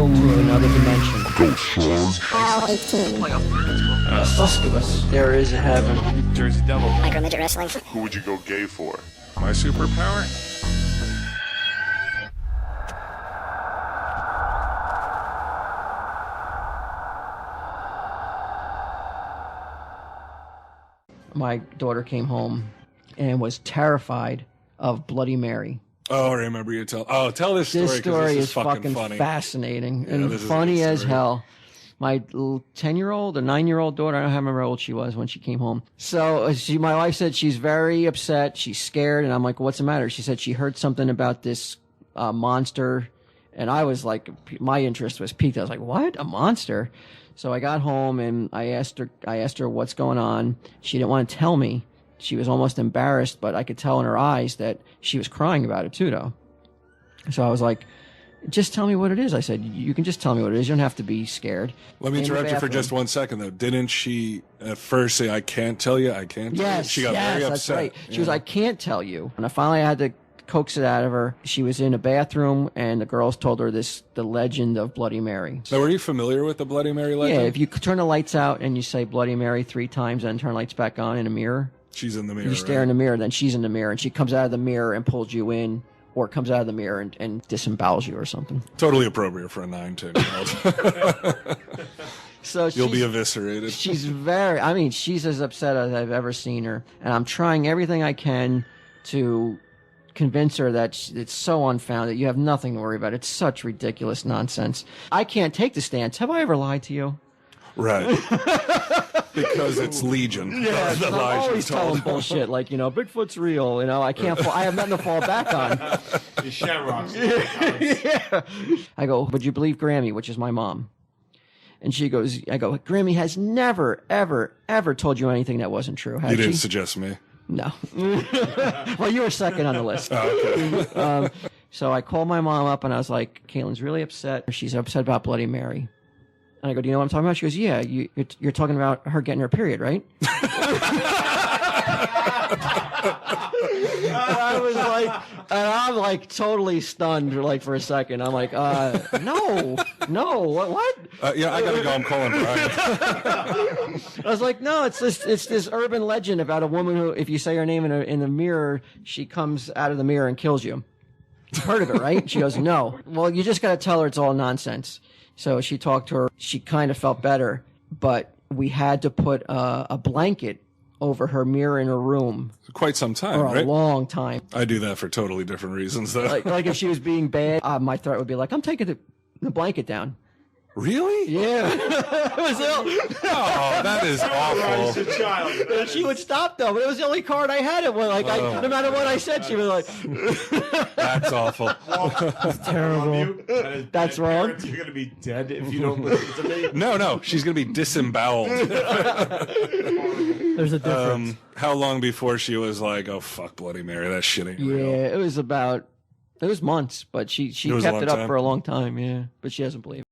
portal to another dimension. Hell 18. Succubus. There is a heaven. Jersey Devil. Micro midget wrestling. Who would you go gay for? My superpower? My daughter came home and was terrified of Bloody Mary. Oh, I remember you tell. Oh, tell this story. This story this is fucking funny. fascinating Yeah, and this is a funny good as story. hell. My 10-year-old or 9-year-old daughter, I don't remember how old she was when she came home. So my wife said she's very upset. She's scared. And I'm like, what's the matter? She said she heard something about this monster. And I was like, my interest was piqued. I was like, what? A monster? So I got home and I asked her what's going on. She didn't want to tell me. She was almost embarrassed, but I could tell in her eyes that she was crying about it too, though. So I was like, just tell me what it is. I said, you can just tell me what it is. You don't have to be scared. Let me In the interrupt you for bathroom. just 1 second, though. Didn't she at first say, I can't tell you, I can't tell you? Yes, She got very upset. that's right. She was Yeah. like, I can't tell you. And I finally had to coax it out of her. She was in a bathroom, and the girls told her the legend of Bloody Mary. Now, were you familiar with the Bloody Mary legend? Yeah, if you turn the lights out and you say Bloody Mary 3 times and turn the lights back on in a mirror, She's in the mirror. you stare in the mirror, then she's in the mirror, and she comes out of the mirror and pulls you in, or comes out of the mirror and disembowels you or something. Totally appropriate for a 9, 10-year-old. So You'll be she's- eviscerated. she's as upset as I've ever seen her. And I'm trying everything I can to convince her that it's so unfounded. You have nothing to worry about. It's such ridiculous nonsense. I can't take the stance. Have I ever lied to you? Right. Because it's Legion. Yeah, the I'm lies you're always telling told. bullshit like, Bigfoot's real. I can't. I have nothing to fall back on. The Shamrocks. Yeah. I go, would you believe Grammy, which is my mom? And she goes, I go, Grammy has never, ever, ever told you anything that wasn't true. Has You she? didn't suggest me. No. Well, you were second on the list. Oh, okay. So I called my mom up and I was like, Caitlin's really upset. She's upset about Bloody Mary. And I go, do you know what I'm talking about? She goes, yeah, you're talking about her getting her period, right? I was like, and I'm like totally stunned like for a second. I'm like, no, what? Yeah, I gotta go. I'm calling Brian. I was like, no, it's this urban legend about a woman who, if you say her name in the mirror, she comes out of the mirror and kills you. You've heard of it, right? She goes, no. Well, you just got to tell her it's all nonsense. So she talked to her. She kind of felt better, but we had to put a blanket over her mirror in her room Quite some time, for a right? long time. I do that for totally different reasons, though. Like if she was being bad, my threat would be like, I'm taking the blanket down. Really? Yeah. It was Oh, that is awful. a child. she would stop though, but it was the only card I had. It was like, no matter what I said, she was like, That's awful. terrible. That's wrong. Parents, you're gonna be dead if you don't listen to me. No, she's gonna be disemboweled. There's a difference. How long before she was like, "Oh fuck, Bloody Mary, that shit ain't real"? Yeah, it was months, but she It was a kept long it up time. for a long time. Yeah, but she doesn't believe it.